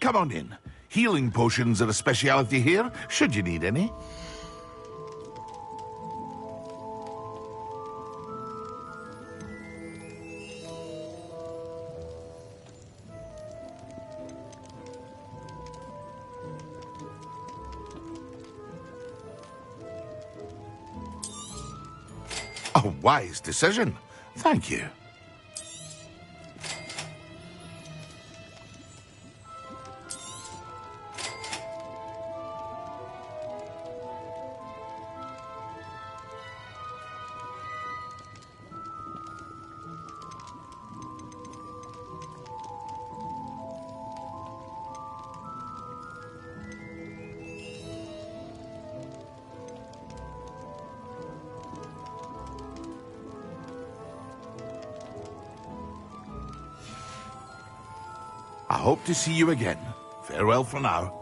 Come on in. Healing potions are a speciality here, should you need any. A wise decision. Thank you. I hope to see you again. Farewell for now.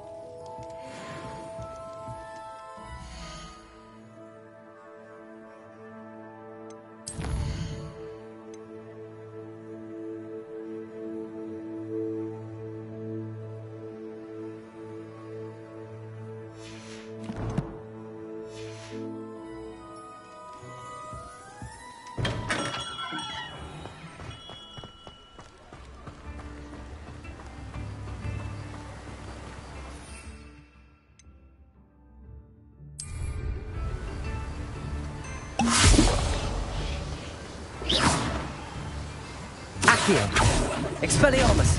Expelliarmus!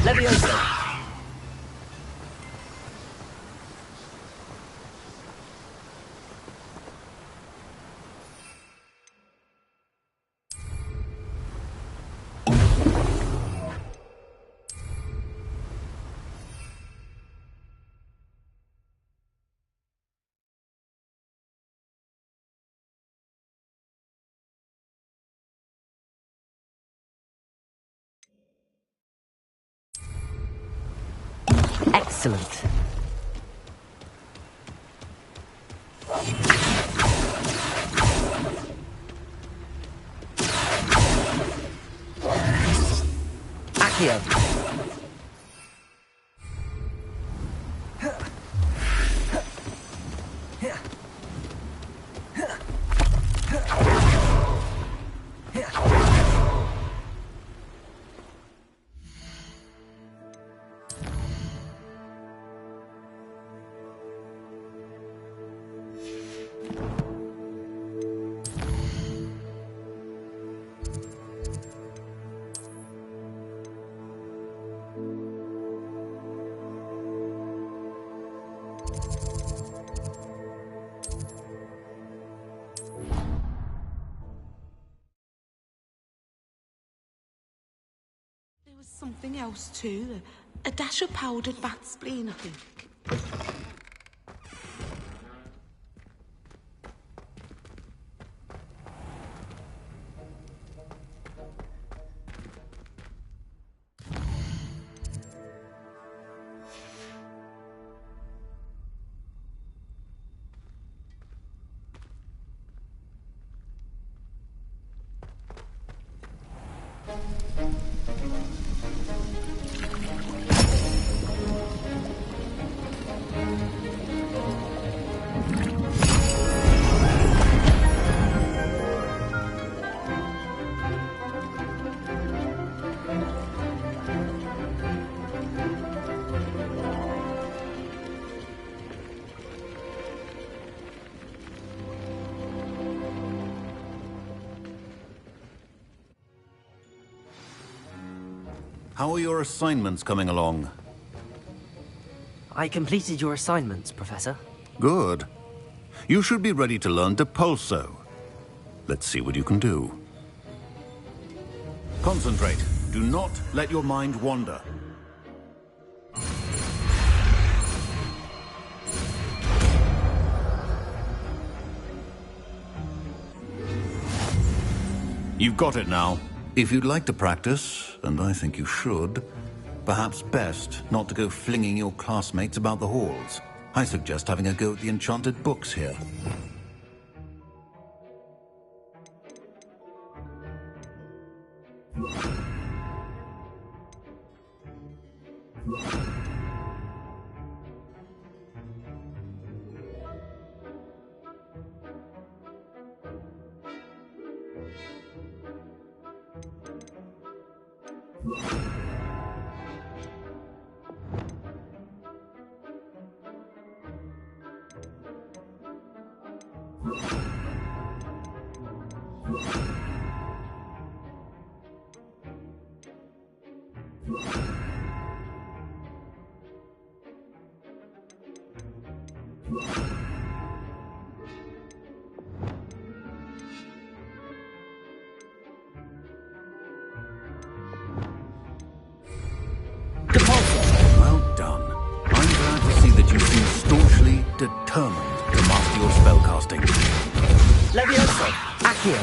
Leviosa! Excellent. Accio. There was something else too. A dash of powdered bat spleen, I think. How are your assignments coming along? I completed your assignments, Professor. Good. You should be ready to learn Depulso. Let's see what you can do. Concentrate. Do not let your mind wander. You've got it now. If you'd like to practice, and I think you should, perhaps best not to go flinging your classmates about the halls. I suggest having a go at the enchanted books here. Well done. I'm glad to see that you seem staunchly determined to master your spellcasting. Levioso! Accio!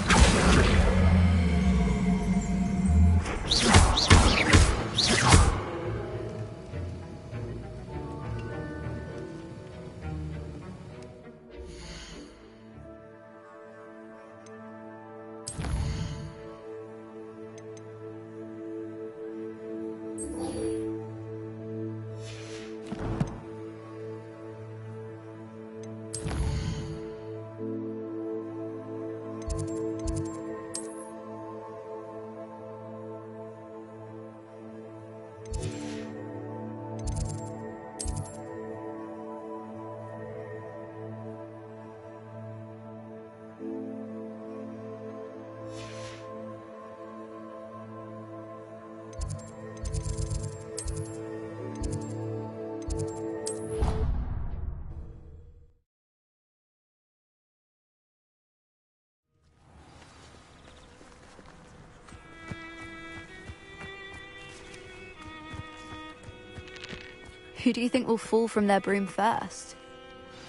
Who do you think will fall from their broom first?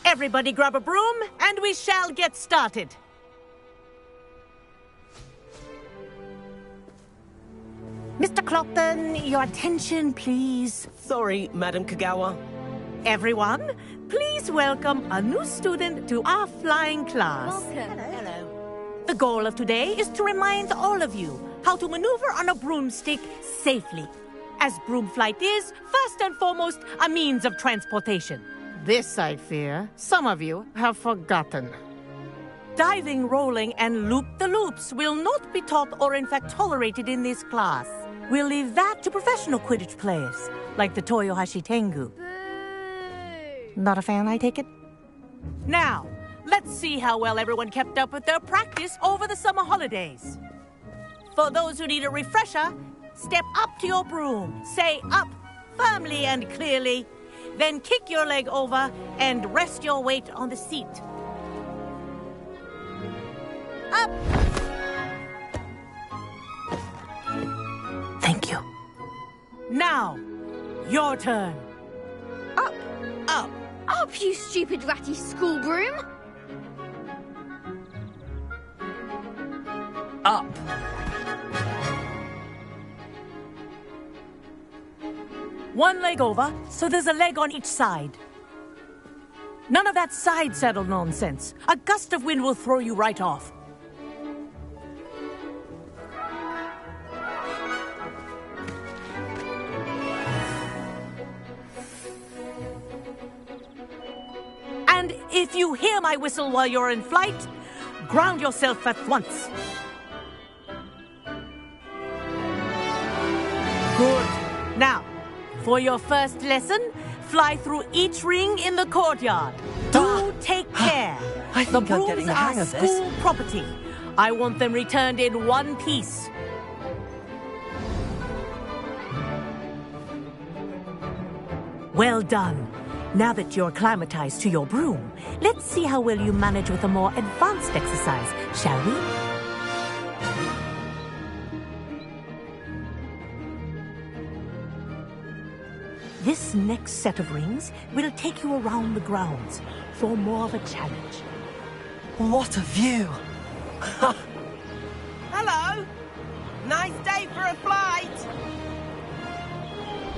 Everybody grab a broom, and we shall get started. Mr. Clopton, your attention, please. Sorry, Madam Kagawa. Everyone, please welcome a new student to our flying class. Welcome. Hello. The goal of today is to remind all of you how to maneuver on a broomstick safely, as broom flight is, first and foremost, a means of transportation. This, I fear, some of you have forgotten. Diving, rolling, and loop-the-loops will not be taught or in fact tolerated in this class. We'll leave that to professional Quidditch players, like the Toyohashi Tengu. Not a fan, I take it? Now, let's see how well everyone kept up with their practice over the summer holidays. For those who need a refresher, step up to your broom, say up firmly and clearly, then kick your leg over and rest your weight on the seat. Up! Thank you. Now, your turn. Up! Up! Up, you stupid ratty school broom! Up! One leg over, so there's a leg on each side. None of that side saddle nonsense. A gust of wind will throw you right off. And if you hear my whistle while you're in flight, ground yourself at once. Good. Now, for your first lesson, fly through each ring in the courtyard. Do take care. I The think I'm getting brooms the hang are of this. school property. I want them returned in one piece. Well done. Now that you're acclimatized to your broom, let's see how well you manage with a more advanced exercise, shall we? This next set of rings will take you around the grounds for more of a challenge. What a view! Hello! Nice day for a flight!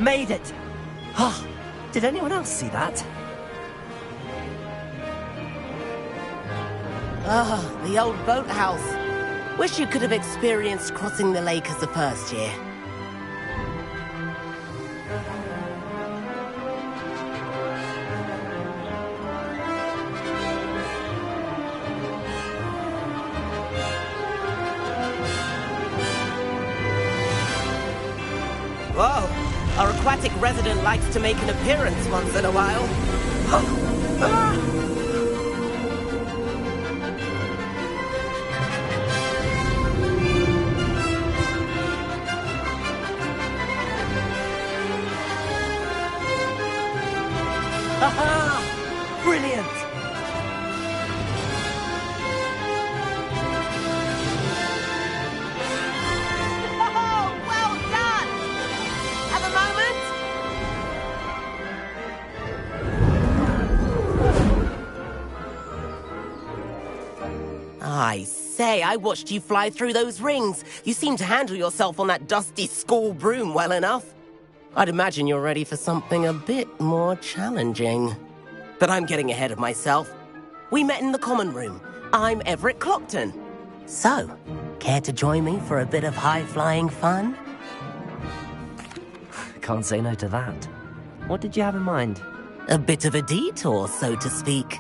Made it! Ah, did anyone else see that? Ah, the old boathouse. Wish you could have experienced crossing the lake as a first year. aquatic resident likes to make an appearance once in a while. Haha! Brilliant! Oh, well done! Have a moment? I say, I watched you fly through those rings. You seem to handle yourself on that dusty school broom well enough. I'd imagine you're ready for something a bit more challenging. But I'm getting ahead of myself. We met in the common room. I'm Everett Clopton. So, care to join me for a bit of high-flying fun? Can't say no to that. What did you have in mind? A bit of a detour, so to speak.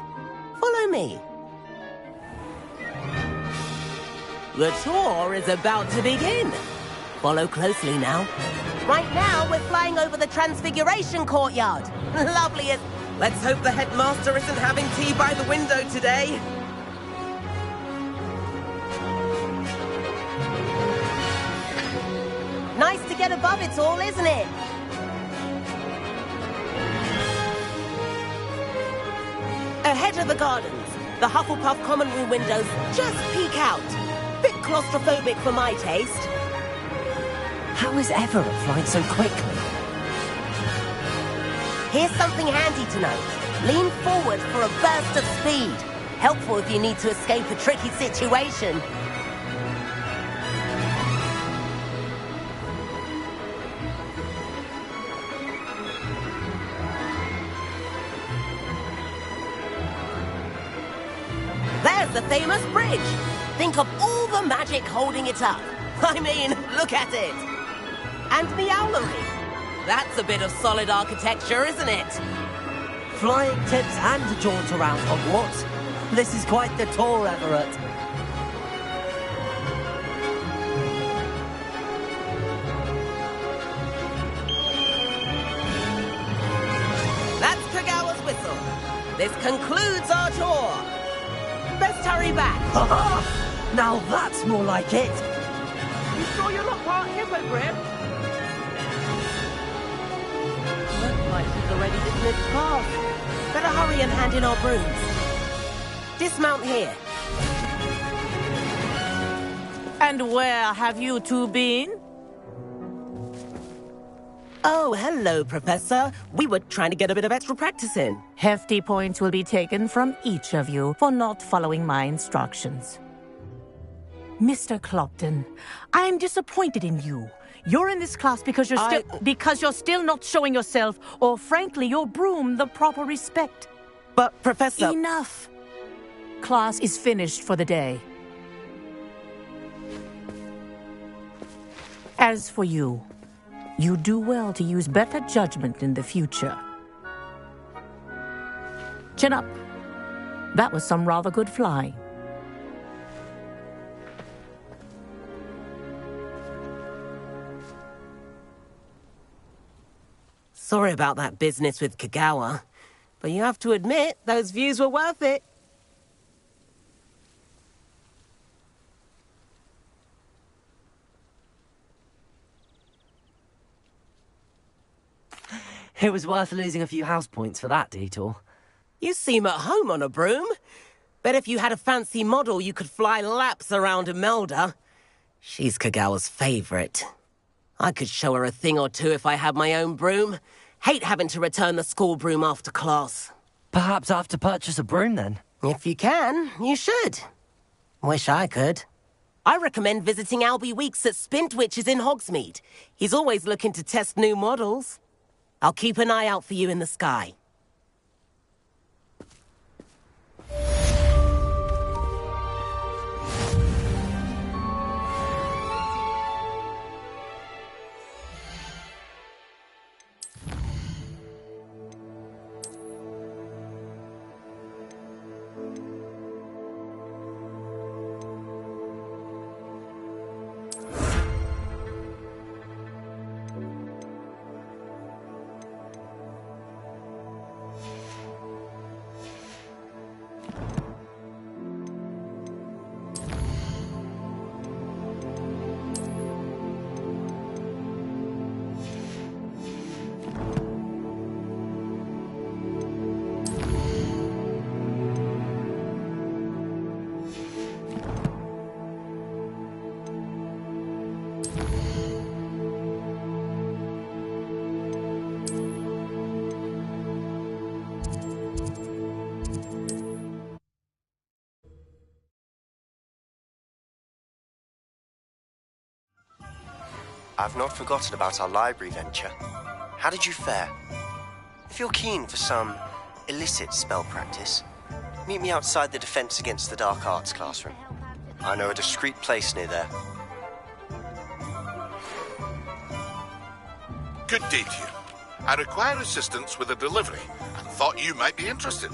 Follow me. The tour is about to begin. Follow closely now. Right now, we're flying over the Transfiguration Courtyard. Lovely as... Let's hope the headmaster isn't having tea by the window today. Nice to get above it all, isn't it? Ahead of the gardens, the Hufflepuff common room windows just peek out. Bit claustrophobic for my taste. How is Everett flying so quickly? Here's something handy to know. Lean forward for a burst of speed. Helpful if you need to escape a tricky situation. There's the famous bridge. Think of all the magic holding it up. I mean, look at it. And the owlery. That's a bit of solid architecture, isn't it? Flying tips and a jaunt around Hogwarts. This is quite the tour, Everett. That's Kagawa's whistle. This concludes our tour. Best hurry back. Now that's more like it. You sure you're not part hippogriff? Looks like she's already dismissed class. Better hurry and hand in our brooms. Dismount here. And where have you two been? Oh, hello, Professor. We were trying to get a bit of extra practice in. Hefty points will be taken from each of you for not following my instructions. Mr. Clopton, I'm disappointed in you. You're in this class because you're still not showing yourself, or frankly, your broom the proper respect. But, Professor... Enough. Class is finished for the day. As for you, you do well to use better judgment in the future. Chin up. That was some rather good flying. Sorry about that business with Kagawa, but you have to admit, those views were worth it. It was worth losing a few house points for that detour. You seem at home on a broom. Bet if you had a fancy model, you could fly laps around Imelda. She's Kagawa's favorite. I could show her a thing or two if I had my own broom. Hate having to return the school broom after class. Perhaps I have to purchase a broom then. If you can, you should. Wish I could. I recommend visiting Albie Weeks at Spintwitches in Hogsmeade. He's always looking to test new models. I'll keep an eye out for you in the sky. I've not forgotten about our library venture. How did you fare? If you're keen for some illicit spell practice, meet me outside the Defense Against the Dark Arts classroom. I know a discreet place near there. Good day to you. I require assistance with a delivery and thought you might be interested.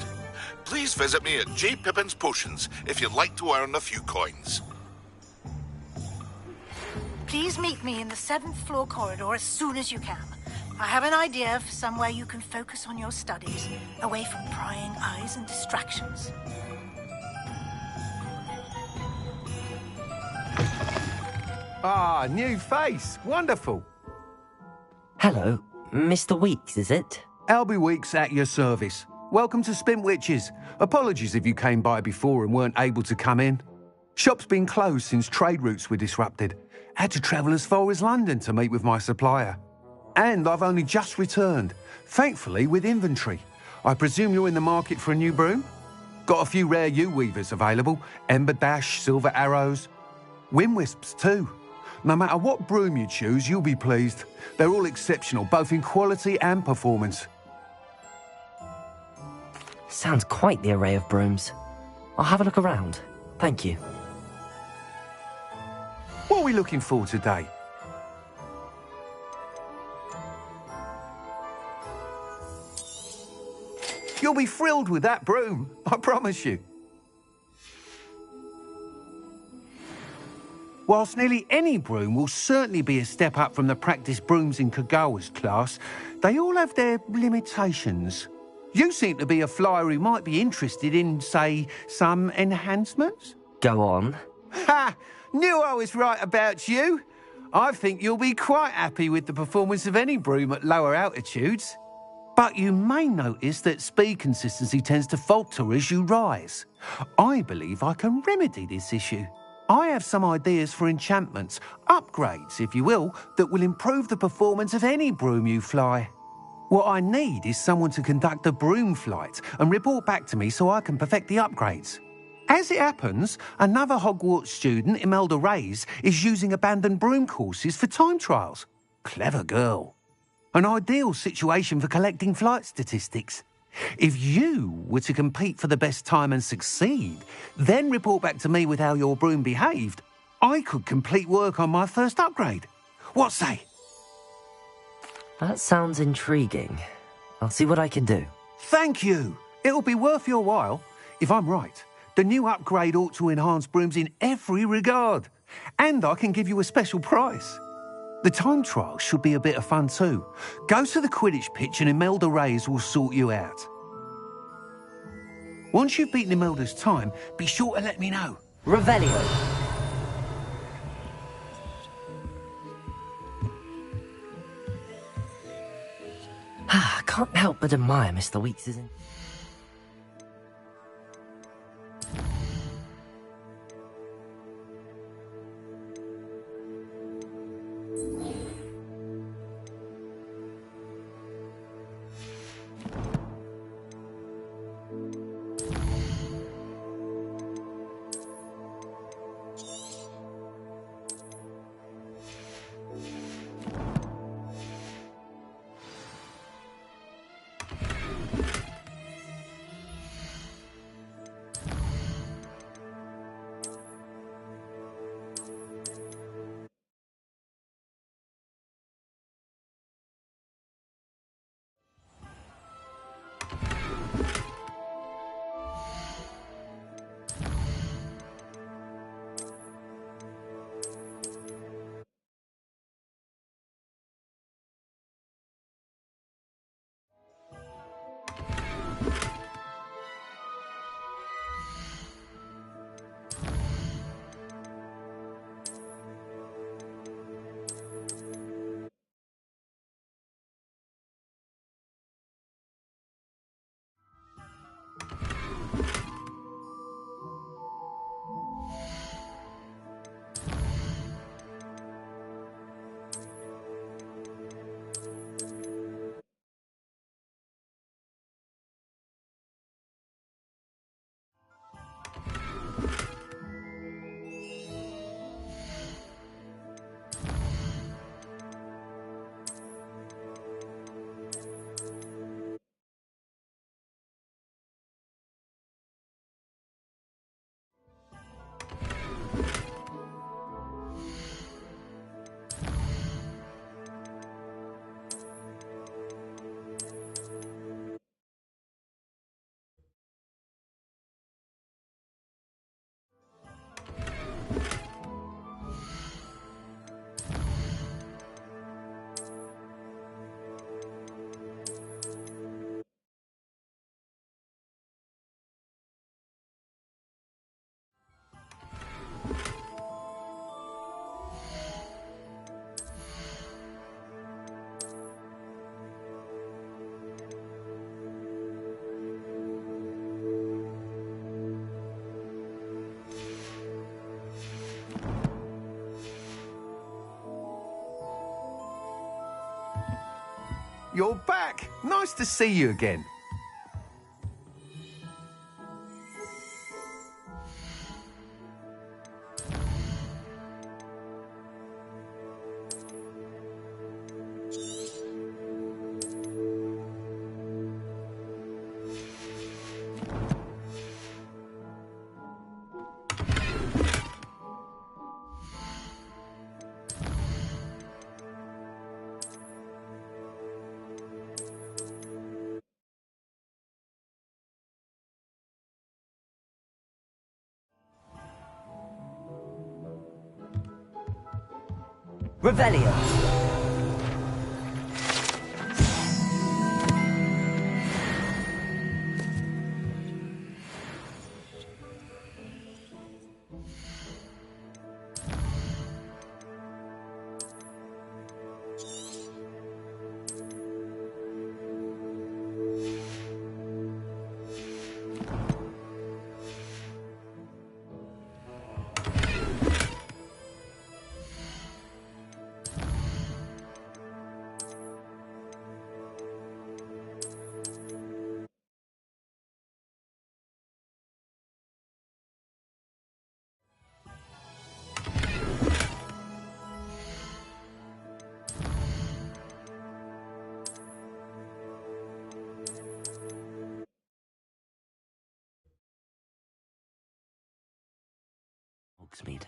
Please visit me at J. Pippin's Potions if you'd like to earn a few coins. Please meet me in the 7th floor corridor as soon as you can. I have an idea for somewhere you can focus on your studies, away from prying eyes and distractions. Ah, new face. Wonderful. Hello, Mr. Weeks, is it? Albie Weeks at your service. Welcome to Spint Witches. Apologies if you came by before and weren't able to come in. Shop's been closed since trade routes were disrupted. Had to travel as far as London to meet with my supplier. And I've only just returned, thankfully with inventory. I presume you're in the market for a new broom? Got a few rare yew-weavers available, Ember Dash, Silver Arrows, Wind-Wisps too. No matter what broom you choose, you'll be pleased. They're all exceptional, both in quality and performance. Sounds quite the array of brooms. I'll have a look around. Thank you. What are we looking for today? You'll be thrilled with that broom, I promise you. Whilst nearly any broom will certainly be a step up from the practice brooms in Kagawa's class, they all have their limitations. You seem to be a flyer who might be interested in, say, some enhancements? Go on. Ha! Knew I was right about you. I think you'll be quite happy with the performance of any broom at lower altitudes. But you may notice that speed consistency tends to falter as you rise. I believe I can remedy this issue. I have some ideas for enchantments, upgrades, if you will, that will improve the performance of any broom you fly. What I need is someone to conduct a broom flight and report back to me so I can perfect the upgrades. As it happens, another Hogwarts student, Imelda Reyes, is using abandoned broom courses for time trials. Clever girl. An ideal situation for collecting flight statistics. If you were to compete for the best time and succeed, then report back to me with how your broom behaved, I could complete work on my first upgrade. What say? That sounds intriguing. I'll see what I can do. Thank you. It'll be worth your while. If I'm right, the new upgrade ought to enhance brooms in every regard. And I can give you a special price. The time trial should be a bit of fun too. Go to the Quidditch pitch and Imelda Reyes will sort you out. Once you've beaten Imelda's time, be sure to let me know. Revelio. I can't help but admire Mr. Weeks' You're back. Nice to see you again. Revelio. Speed.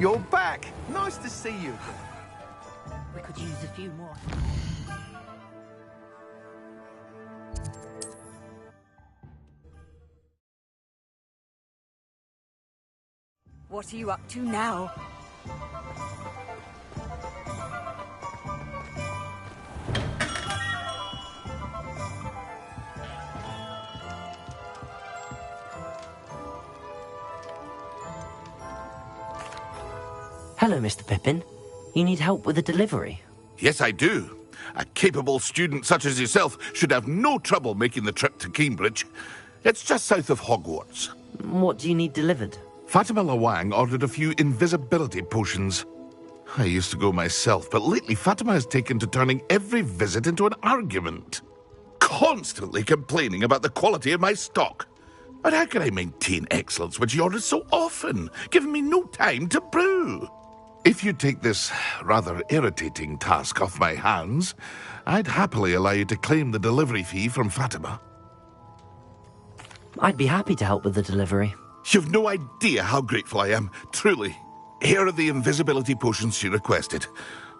You're back. Nice to see you. We could use a few more. What are you up to now? Hello, Mr. Pippin. You need help with a delivery? Yes, I do. A capable student such as yourself should have no trouble making the trip to Cambridge. It's just south of Hogwarts. What do you need delivered? Fatima Lawang ordered a few invisibility potions. I used to go myself, but lately Fatima has taken to turning every visit into an argument. Constantly complaining about the quality of my stock. But how can I maintain excellence when she orders so often, giving me no time to brew? If you take this rather irritating task off my hands, I'd happily allow you to claim the delivery fee from Fatima. I'd be happy to help with the delivery. You've no idea how grateful I am, truly. Here are the invisibility potions she requested.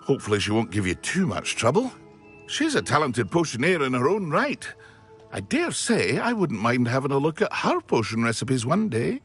Hopefully she won't give you too much trouble. She's a talented potioneer in her own right. I dare say I wouldn't mind having a look at her potion recipes one day.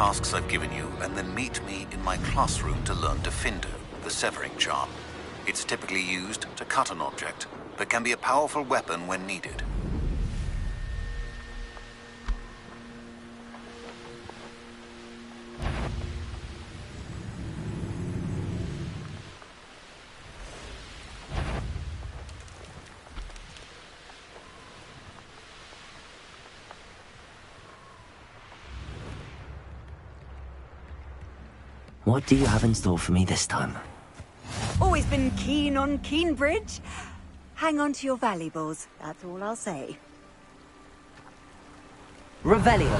tasks I've given you, and then meet me in my classroom to learn Defindo, the severing charm. It's typically used to cut an object, but can be a powerful weapon when needed. What do you have in store for me this time? Always been keen on Keenbridge. Hang on to your valuables, that's all I'll say. Revelio.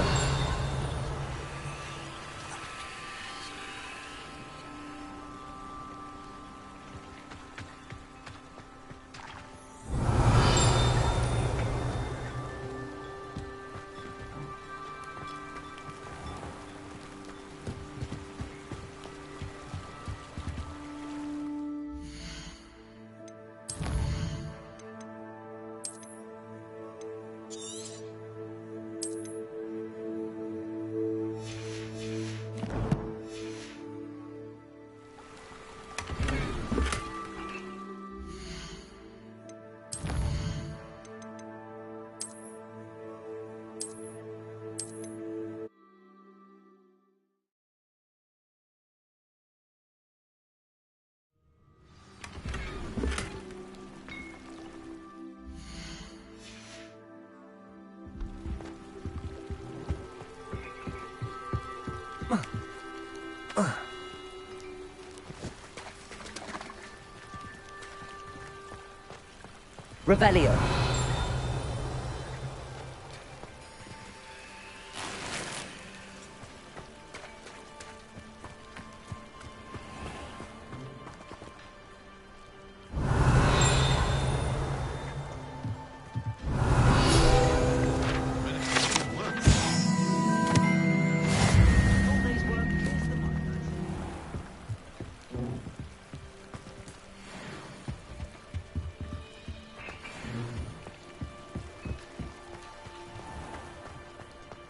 Revelio.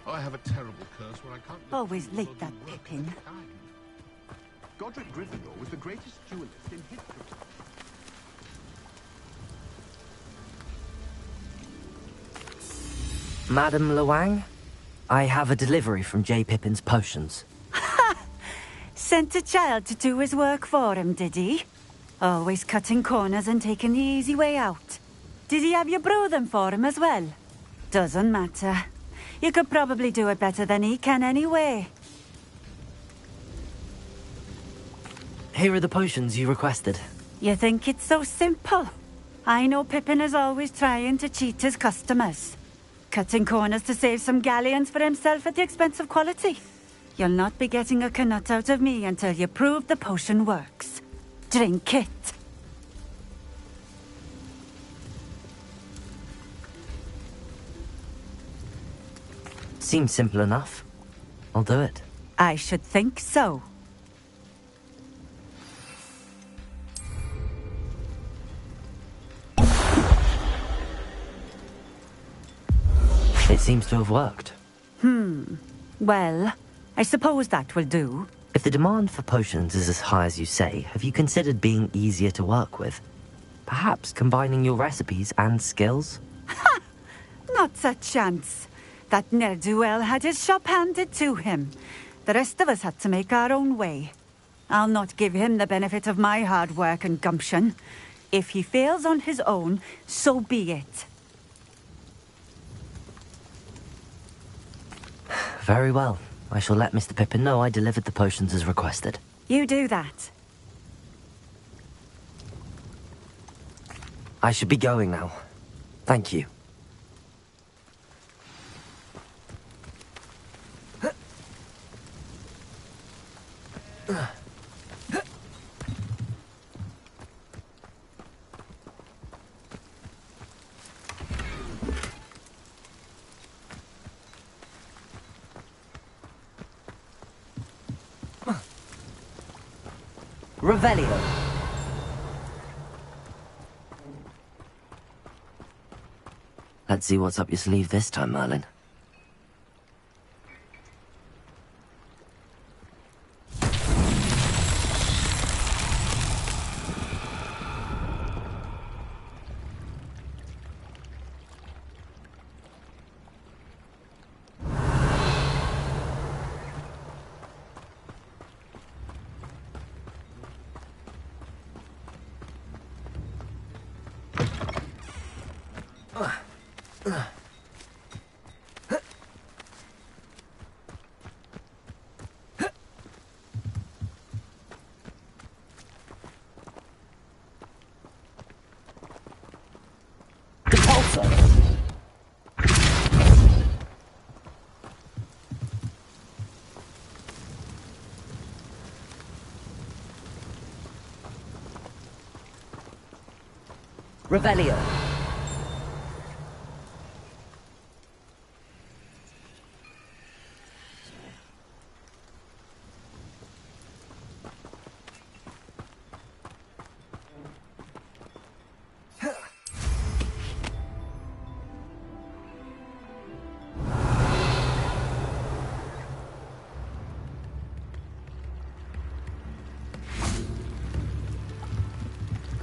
I have a terrible curse where I can't... Always late, that Pippin. Godric Gryffindor was the greatest duelist in history. Madam Luang, I have a delivery from J. Pippin's potions. Sent a child to do his work for him, did he? Always cutting corners and taking the easy way out. Did he have you brew them for him as well? Doesn't matter. You could probably do it better than he can anyway. Here are the potions you requested. You think it's so simple? I know Pippin is always trying to cheat his customers. Cutting corners to save some galleons for himself at the expense of quality. You'll not be getting a canut out of me until you prove the potion works. Drink it. Seems simple enough. I'll do it. I should think so. It seems to have worked. Well, I suppose that will do. If the demand for potions is as high as you say, have you considered being easier to work with? Perhaps combining your recipes and skills? Not a chance. That ne'er-do-well had his shop handed to him. The rest of us had to make our own way. I'll not give him the benefit of my hard work and gumption. If he fails on his own, so be it. Very well. I shall let Mr. Pippin know I delivered the potions as requested. You do that. I should be going now. Thank you. Revelio. Let's see what's up your sleeve this time, Merlin. Revelio.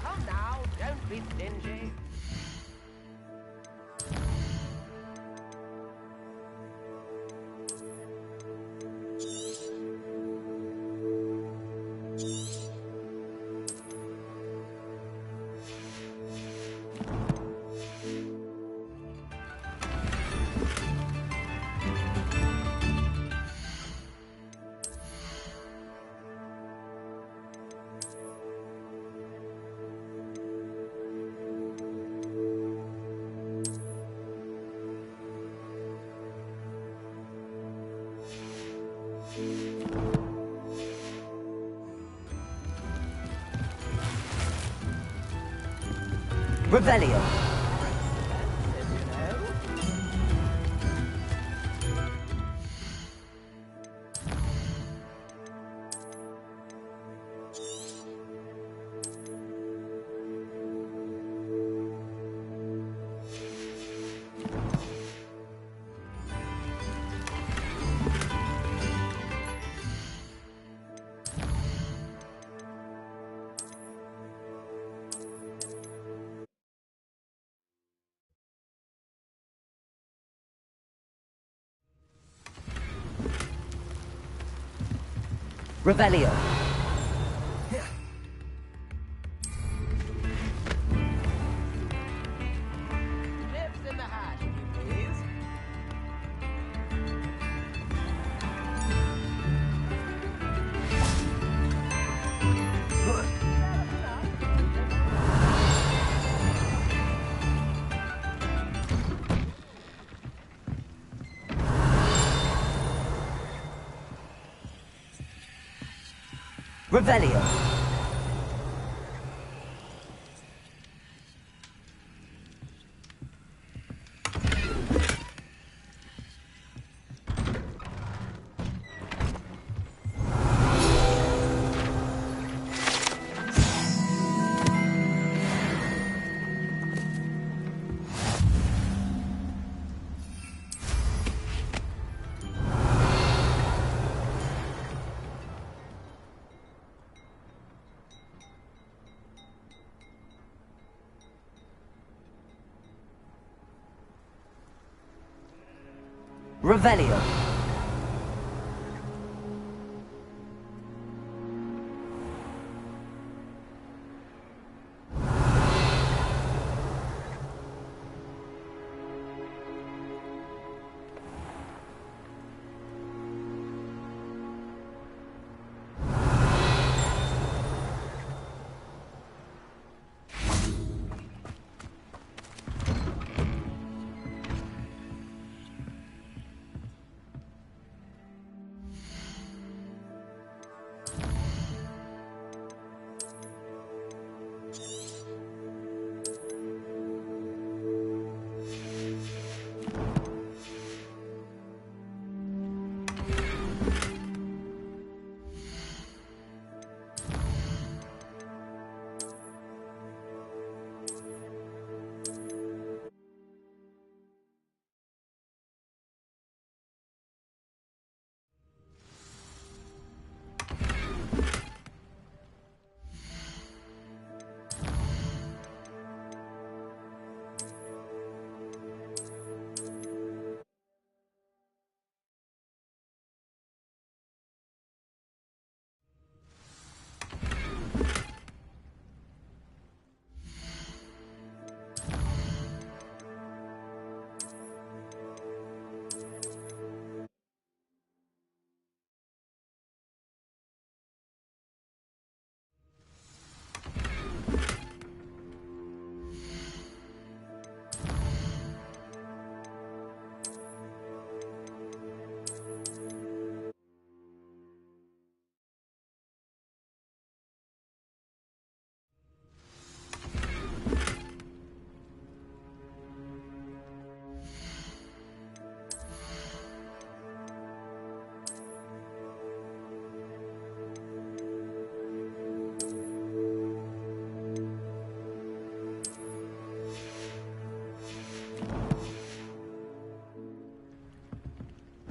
Come now, don't be stingy. Revelio. Revelio. Chips in the hash, if you please. Revelio. Revelio.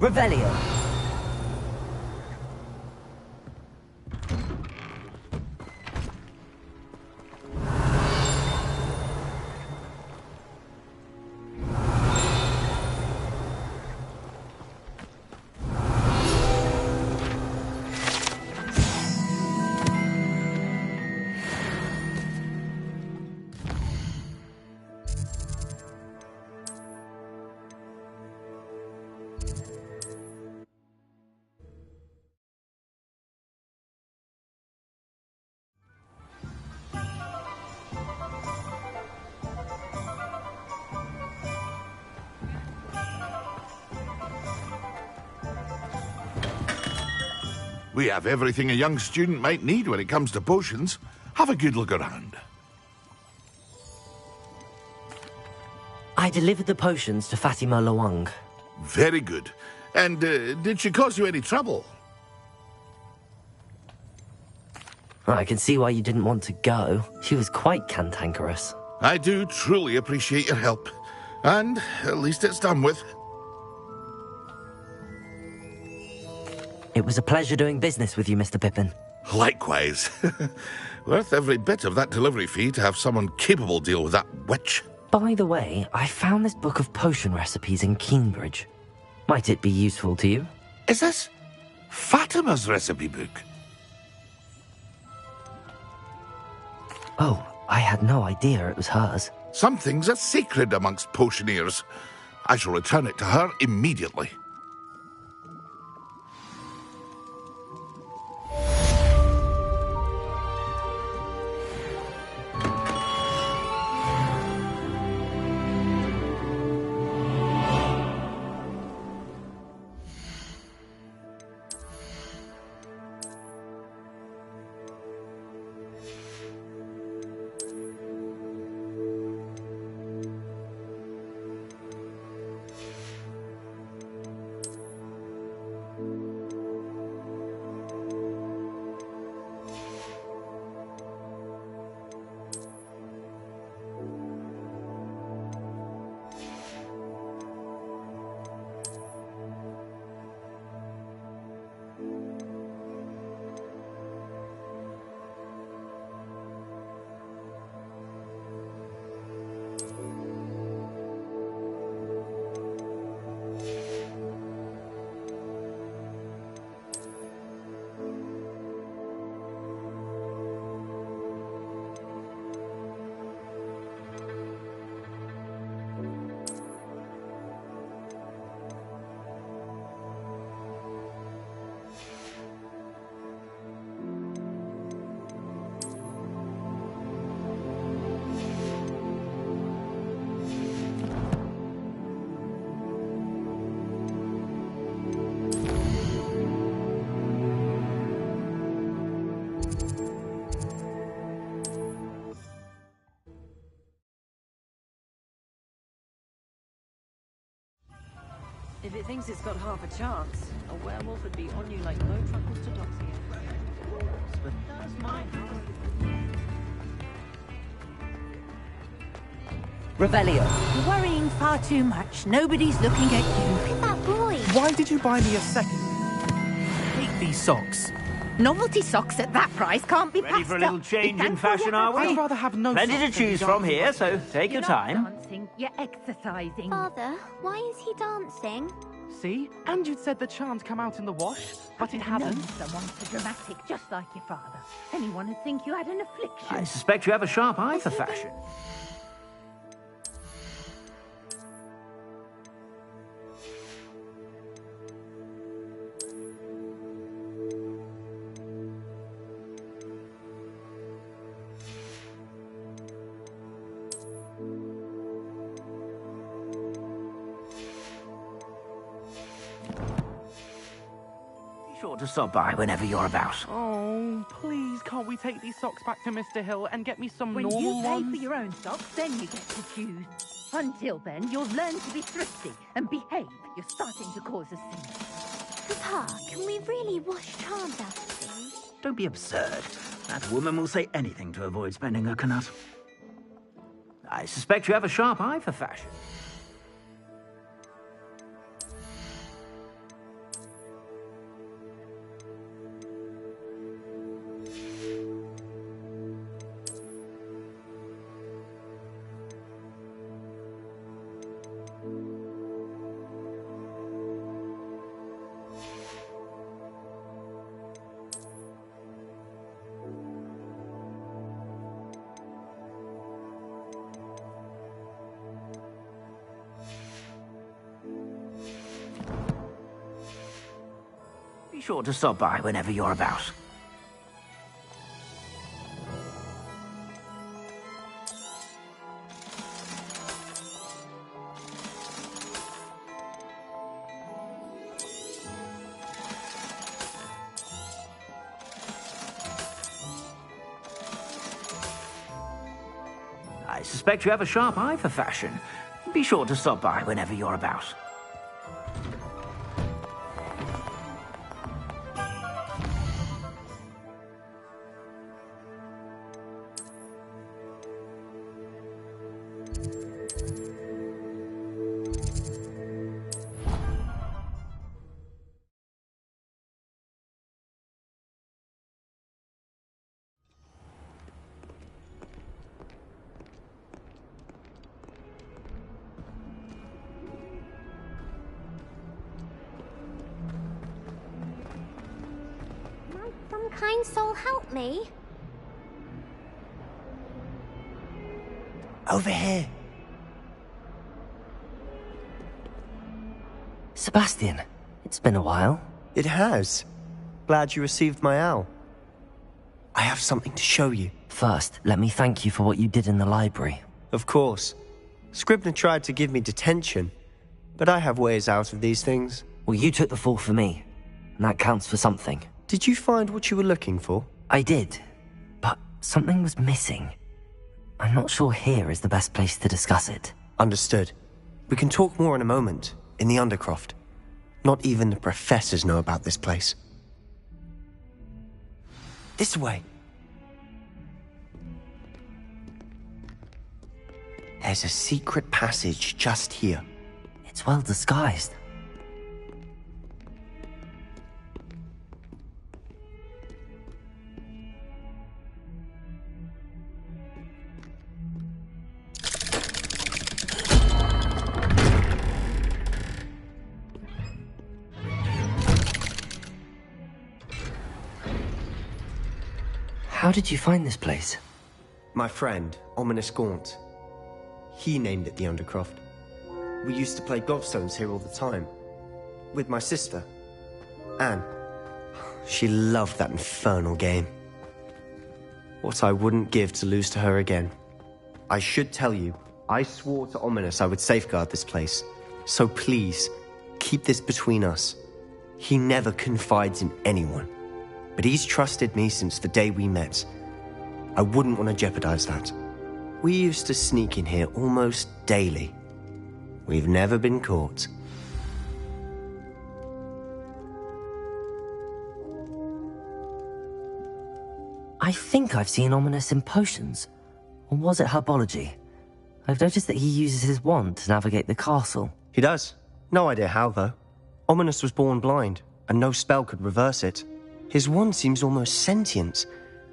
Revelio. We have everything a young student might need when it comes to potions. Have a good look around. I delivered the potions to Fatima Lawang. Very good. And did she cause you any trouble? I can see why you didn't want to go. She was quite cantankerous. I do truly appreciate your help. And at least it's done with. It was a pleasure doing business with you, Mr. Pippin. Likewise. Worth every bit of that delivery fee to have someone capable deal with that witch. By the way, I found this book of potion recipes in Cambridge. Might it be useful to you? Is this Fatima's recipe book? Oh, I had no idea it was hers. Some things are sacred amongst potioneers. I shall return it to her immediately. If it thinks it's got half a chance, a werewolf would be on you like no truckles to Doxia. But that's my house. Revelio. You're worrying far too much. Nobody's looking at you. Look at that boy. Why did you buy me a second? Take these socks. Novelty socks at that price can't be Ready passed for a little up. change in fashion, are we? I'd rather have no Plenty to socks than choose be from dancing. here, so take your time. Dancing, you're exercising. Father, why is he dancing? See? And you'd said the charm'd come out in the wash, but it Known hadn't. someone so dramatic, just like your father. Anyone would think you had an affliction. I suspect you have a sharp eye for fashion. Sure to stop by whenever you're about. Oh, please, can't we take these socks back to Mr. Hill and get me some When normal you pay ones? for your own socks, then you get to choose. Until then, you'll learn to be thrifty and behave. You're starting to cause a scene. Papa, can we really wash charms out of things? Don't be absurd. That woman will say anything to avoid spending her knut. I suspect you have a sharp eye for fashion. Be sure to stop by whenever you're about. I suspect you have a sharp eye for fashion. Be sure to stop by whenever you're about. Might some kind soul help me? Over here. Sebastian, it's been a while. It has. Glad you received my owl. I have something to show you. First, let me thank you for what you did in the library. Of course. Scribner tried to give me detention, but I have ways out of these things. Well, you took the fall for me, and that counts for something. Did you find what you were looking for? I did, but something was missing. I'm not sure here is the best place to discuss it. Understood. We can talk more in a moment, in the Undercroft. Not even the professors know about this place. This way. There's a secret passage just here. It's well disguised. How did you find this place? My friend, Ominous Gaunt. He named it the Undercroft. We used to play gobstones here all the time. With my sister, Anne. She loved that infernal game. What I wouldn't give to lose to her again. I should tell you, I swore to Ominous I would safeguard this place. So please, keep this between us. He never confides in anyone. But he's trusted me since the day we met. I wouldn't want to jeopardize that. We used to sneak in here almost daily. We've never been caught. I think I've seen Ominous in potions. Or was it herbology? I've noticed that he uses his wand to navigate the castle. He does. No idea how, though. Ominous was born blind, and no spell could reverse it. His wand seems almost sentient.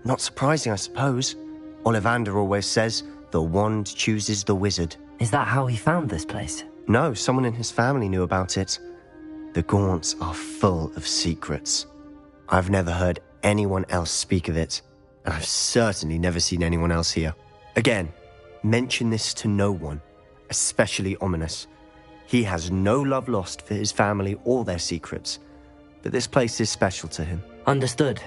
Not surprising, I suppose. Ollivander always says, the wand chooses the wizard. Is that how he found this place? No, someone in his family knew about it. The Gaunts are full of secrets. I've never heard anyone else speak of it, and I've certainly never seen anyone else here. Again, mention this to no one, especially Ominous. He has no love lost for his family or their secrets, but this place is special to him. Understood.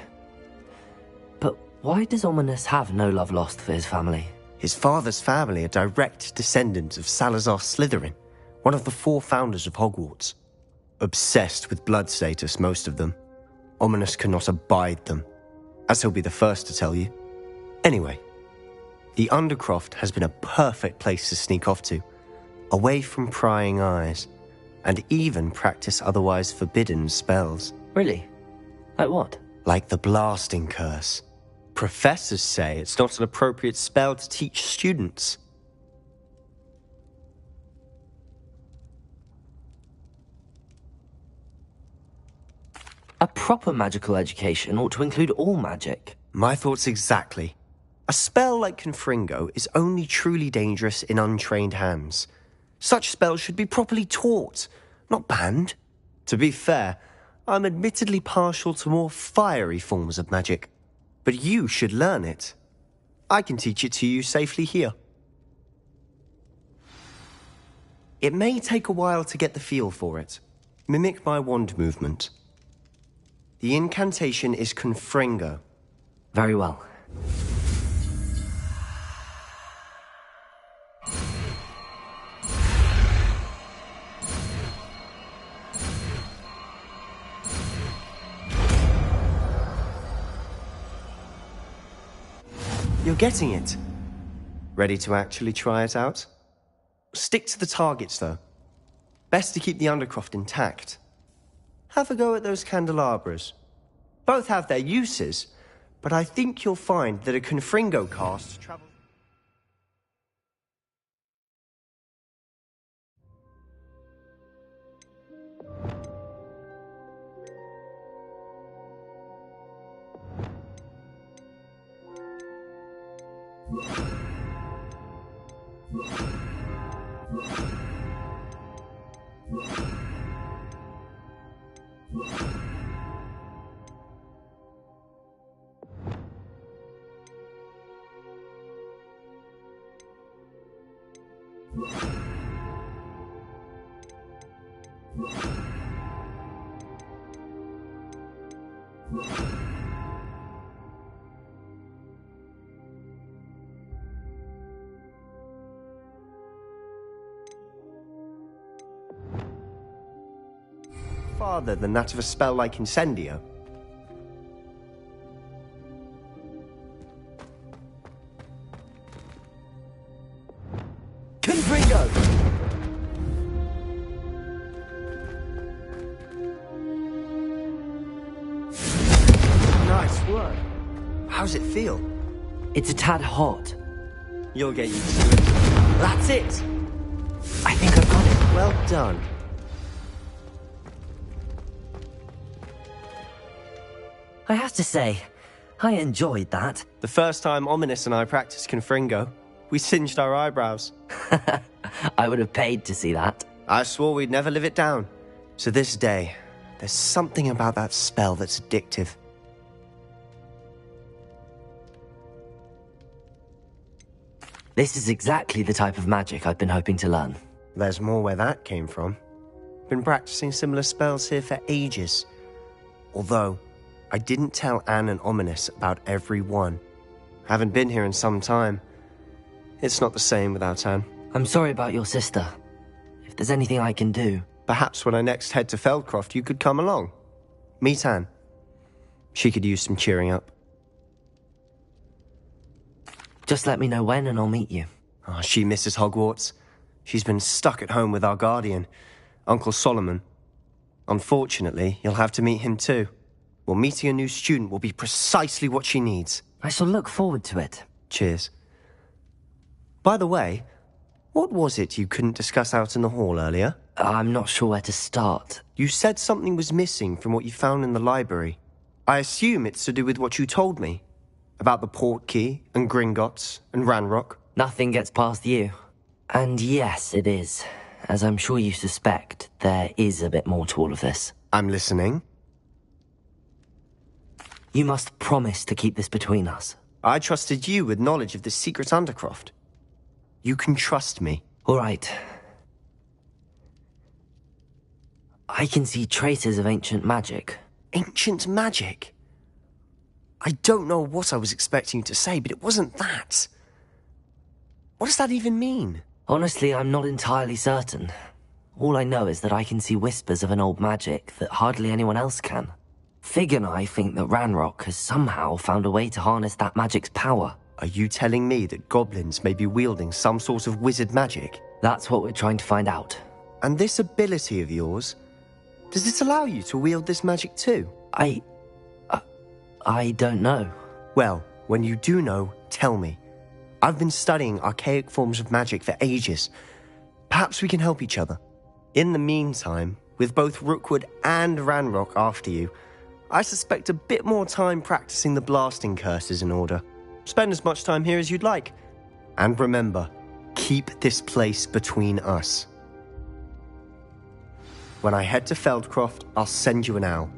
But why does Ominous have no love lost for his family? His father's family are direct descendants of Salazar Slytherin, one of the 4 founders of Hogwarts. Obsessed with blood status, most of them. Ominous cannot abide them, as he'll be the first to tell you. Anyway, the Undercroft has been a perfect place to sneak off to, away from prying eyes, and even practice otherwise forbidden spells. Really? Like what? Like the blasting curse. Professors say it's not an appropriate spell to teach students. A proper magical education ought to include all magic. My thoughts exactly. A spell like Confringo is only truly dangerous in untrained hands. Such spells should be properly taught, not banned. To be fair, I'm admittedly partial to more fiery forms of magic. But you should learn it. I can teach it to you safely here. It may take a while to get the feel for it. Mimic my wand movement. The incantation is Confringo. Very well. You're getting it. Ready to actually try it out? Stick to the targets, though. Best to keep the Undercroft intact. Have a go at those candelabras. Both have their uses, but I think you'll find that a Confringo cast travels... farther than that of a spell like Incendio. Confringo! Nice work. How's it feel? It's a tad hot. You'll get used to it. That's it! I think I've got it. Well done. I have to say, I enjoyed that. The first time Ominous and I practiced Confringo, we singed our eyebrows. I would have paid to see that. I swore we'd never live it down. To this day, there's something about that spell that's addictive. This is exactly the type of magic I've been hoping to learn. There's more where that came from. Been practicing similar spells here for ages. Although, I didn't tell Anne and Ominous about every one. Haven't been here in some time. It's not the same without Anne. I'm sorry about your sister. If there's anything I can do... Perhaps when I next head to Feldcroft, you could come along. Meet Anne. She could use some cheering up. Just let me know when and I'll meet you. Oh, she misses Hogwarts. She's been stuck at home with our guardian, Uncle Solomon. Unfortunately, you'll have to meet him too. Well, meeting a new student will be precisely what she needs. I shall look forward to it. Cheers. By the way, what was it you couldn't discuss out in the hall earlier? I'm not sure where to start. You said something was missing from what you found in the library. I assume it's to do with what you told me. About the Portkey, and Gringotts, and Ranrock. Nothing gets past you. And yes, it is. As I'm sure you suspect, there is a bit more to all of this. I'm listening. You must promise to keep this between us. I trusted you with knowledge of the secret Undercroft. You can trust me. All right. I can see traces of ancient magic. Ancient magic? I don't know what I was expecting you to say, but it wasn't that. What does that even mean? Honestly, I'm not entirely certain. All I know is that I can see whispers of an old magic that hardly anyone else can. Fig and I think that Ranrock has somehow found a way to harness that magic's power. Are you telling me that goblins may be wielding some sort of wizard magic? That's what we're trying to find out. And this ability of yours, does it allow you to wield this magic too? I don't know. Well, when you do know, tell me. I've been studying archaic forms of magic for ages. Perhaps we can help each other. In the meantime, with both Rookwood and Ranrock after you, I suspect a bit more time practicing the blasting curse is in order. Spend as much time here as you'd like. And remember, keep this place between us. When I head to Feldcroft, I'll send you an owl.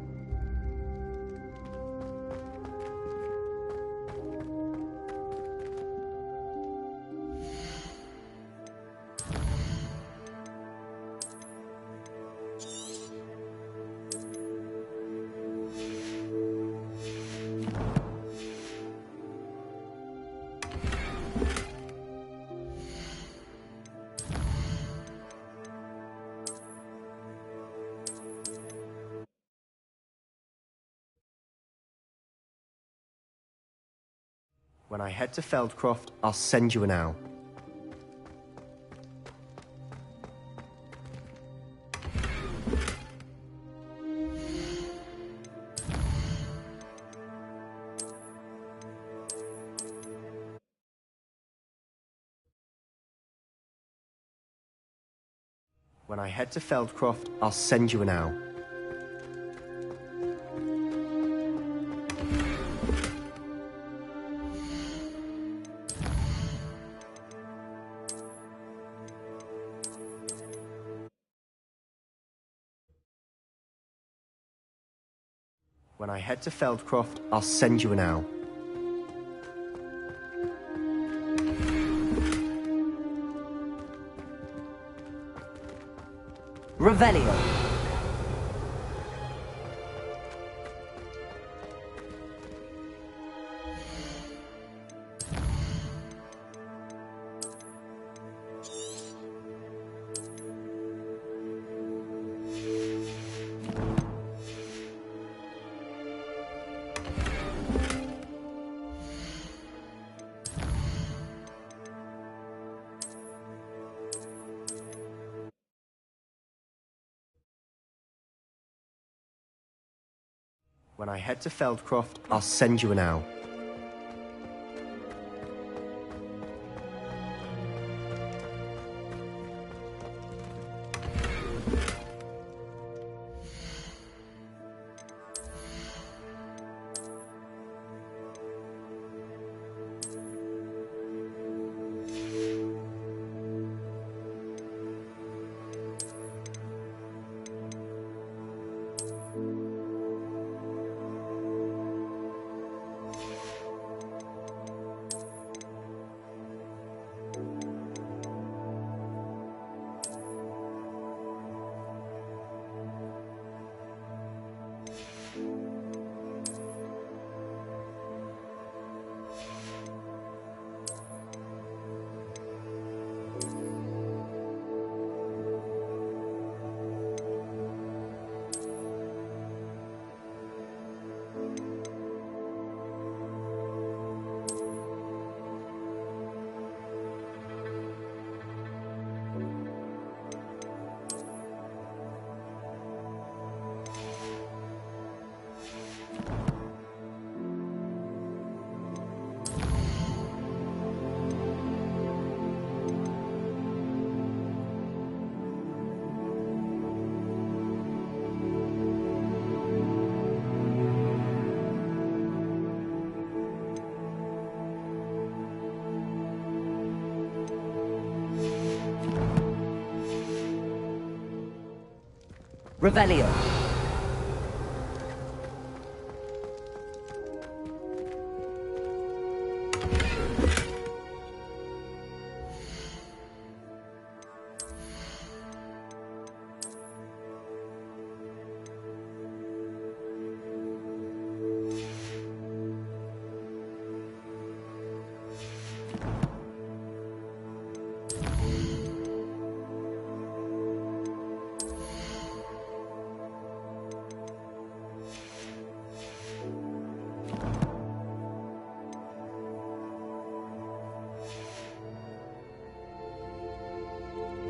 When I head to Feldcroft, I'll send you an owl. When I head to Feldcroft, I'll send you an owl. When I head to Feldcroft, I'll send you an owl. Revelio. When I head to Feldcroft, I'll send you an owl. Revelio.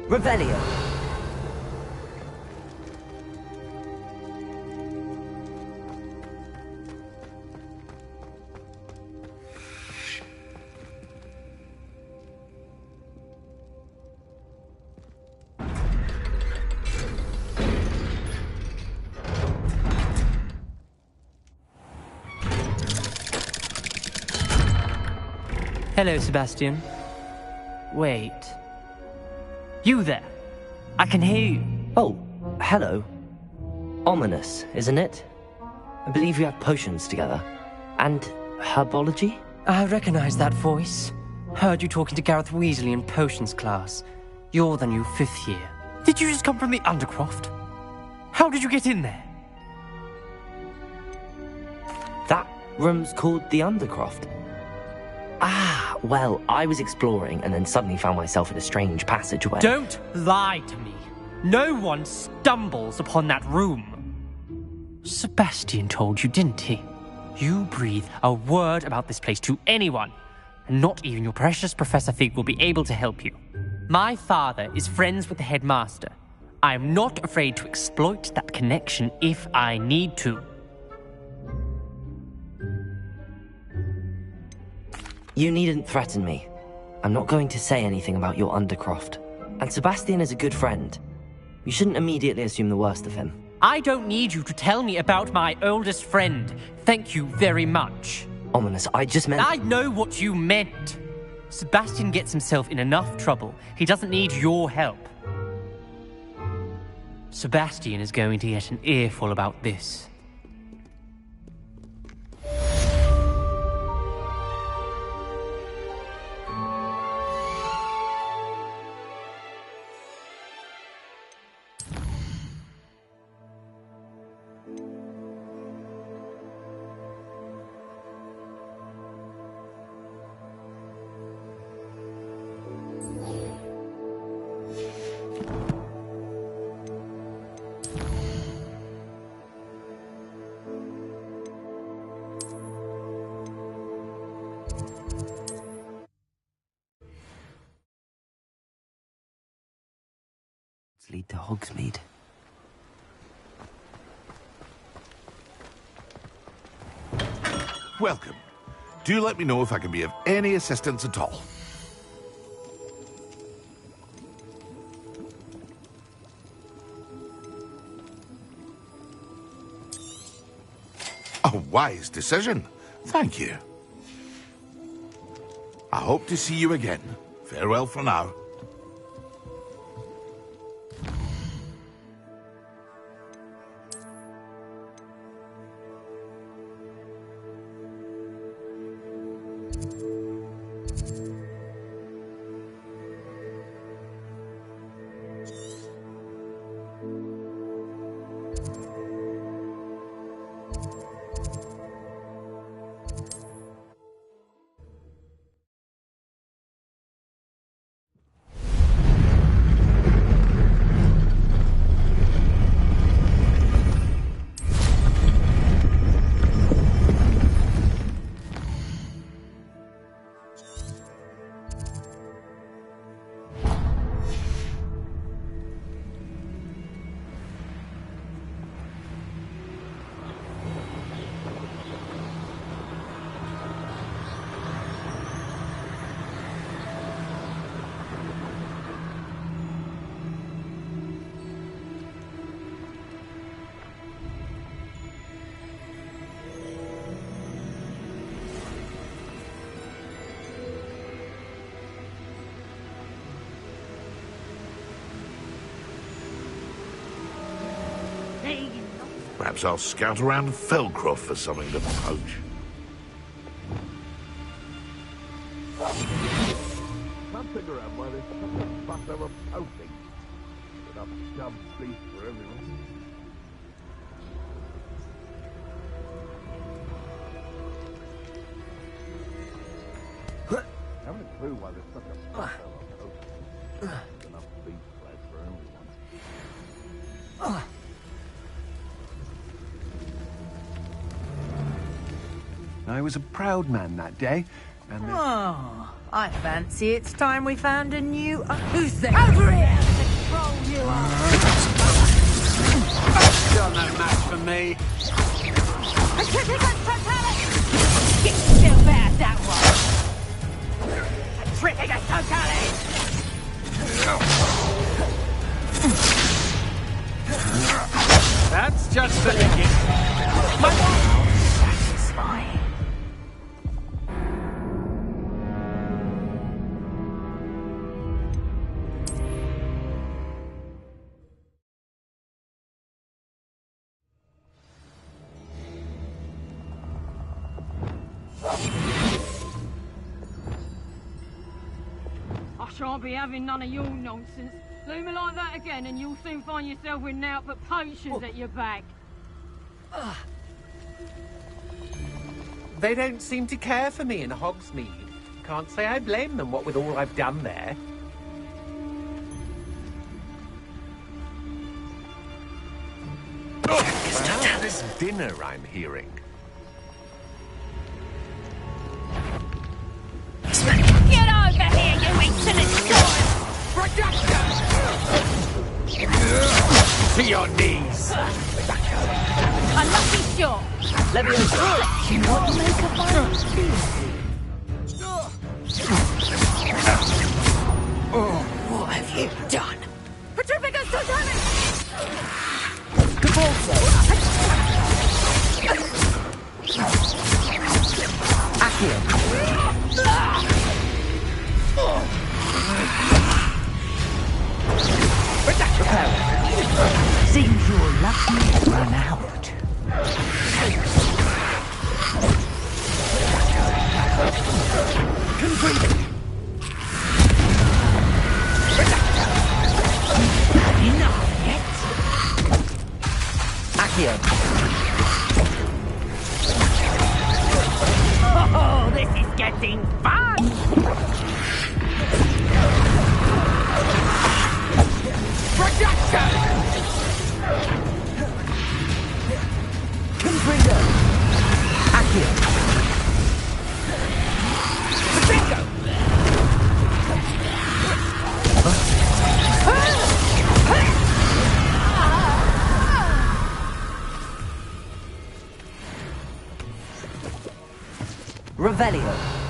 Revelio. Hello, Sebastian. Wait. You there? I can hear you. Oh, hello. Ominous, isn't it? I believe you have potions together. And herbology? I recognize that voice. Heard you talking to Gareth Weasley in potions class. You're the new 5th year. Did you just come from the Undercroft? How did you get in there? That room's called the Undercroft. Ah, well, I was exploring and then suddenly found myself in a strange passageway. Don't lie to me. No one stumbles upon that room. Sebastian told you, didn't he? You breathe a word about this place to anyone, and not even your precious Professor Fig will be able to help you. My father is friends with the headmaster. I am not afraid to exploit that connection if I need to. You needn't threaten me. I'm not going to say anything about your Undercroft. And Sebastian is a good friend. You shouldn't immediately assume the worst of him. I don't need you to tell me about my oldest friend. Thank you very much. Ominous, I just meant... I know what you meant. Sebastian gets himself in enough trouble. He doesn't need your help. Sebastian is going to get an earful about this. Lead to Hogsmeade. Welcome. Do let me know if I can be of any assistance at all. A wise decision. Thank you. I hope to see you again. Farewell for now. Perhaps I'll scout around Felcroft for something to poach. Can't figure out why there's such a fuss over poaching. Enough dumb sleep for everyone. I haven't a clue why there's such a fuss over poaching. Enough beef flesh for everyone. I was a proud man that day, and... Oh, I fancy it's time we found a new... who's there? Over here! Control you Still no match for me. A critical totality! Get still bad, that one! A critical totality! That's just the beginning. Satisfying. I shan't be having none of your nonsense. Leave me like that again and you'll soon find yourself with naught but potions at your back. They don't seem to care for me in Hogsmeade. Can't say I blame them, what with all I've done there. Perhaps this dinner I'm hearing. To your knees! A lucky shot! You want to make a final What have you done? Petrificus Totalis! Seems your luck has run out. Enough yet? Accio. Oh, this is getting fun! Projector! Confringo. Accio. Bingo! Revelio.